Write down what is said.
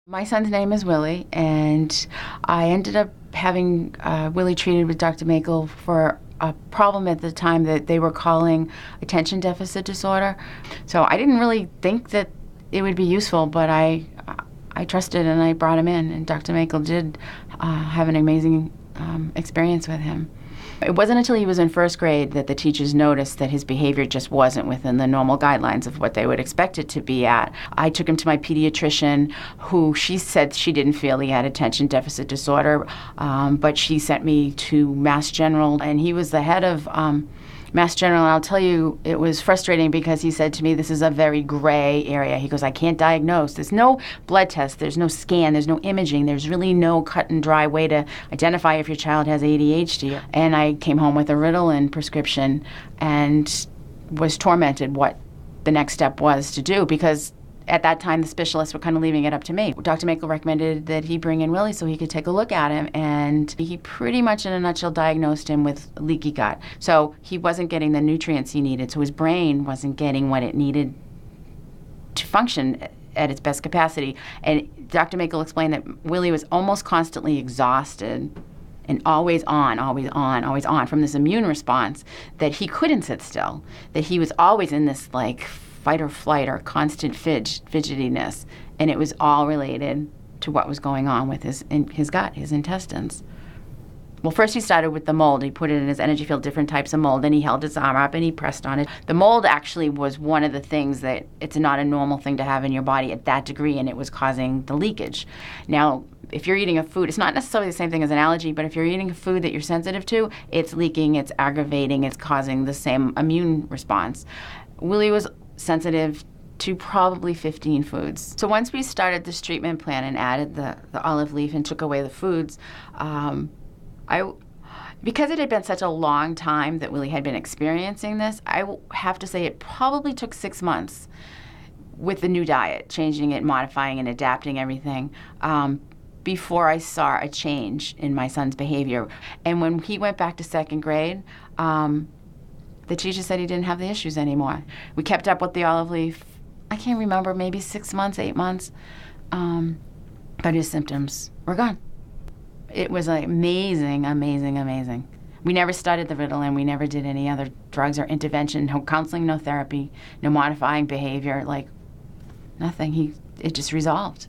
My son's name is Willy, and I ended up having Willy treated with Dr. Maykel for a problem at the time that they were calling attention deficit disorder. So I didn't really think that it would be useful, but I trusted and I brought him in, and Dr. Maykel did have an amazing experience with him. It wasn't until he was in first grade that the teachers noticed that his behavior just wasn't within the normal guidelines of what they would expect it to be at. I took him to my pediatrician, who she said she didn't feel he had attention deficit disorder, but she sent me to Mass General, and he was the head of Mass General, and I'll tell you, it was frustrating because he said to me, this is a very gray area. He goes, I can't diagnose. There's no blood test, there's no scan, there's no imaging, there's really no cut and dry way to identify if your child has ADHD. And I came home with a Ritalin prescription and was tormented what the next step was to do, because at that time, the specialists were kind of leaving it up to me. Dr. Maykel recommended that he bring in Willy so he could take a look at him, and he pretty much, in a nutshell, diagnosed him with leaky gut. So he wasn't getting the nutrients he needed, so his brain wasn't getting what it needed to function at its best capacity. And Dr. Maykel explained that Willy was almost constantly exhausted and always on from this immune response, that he couldn't sit still, that he was always in this fight or flight or constant fidgetiness, and it was all related to what was going on with his gut, his intestines. Well, first he started with the mold. He put it in his energy field, different types of mold, and he held his arm up and he pressed on it. The mold actually was one of the things that it's not a normal thing to have in your body at that degree, and it was causing the leakage. Now, if you're eating a food, it's not necessarily the same thing as an allergy, but if you're eating a food that you're sensitive to, it's leaking, it's aggravating, it's causing the same immune response. Willy was sensitive to probably 15 foods. So once we started this treatment plan and added the olive leaf and took away the foods, because it had been such a long time that Willy had been experiencing this, I have to say it probably took 6 months with the new diet, changing it, modifying and adapting everything, before I saw a change in my son's behavior. And when he went back to second grade, the teacher said he didn't have the issues anymore. We kept up with the olive leaf, I can't remember, maybe 6 months, 8 months, but his symptoms were gone. It was amazing, amazing, amazing. We never started the Ritalin, we never did any other drugs or intervention, no counseling, no therapy, no modifying behavior, nothing. It just resolved.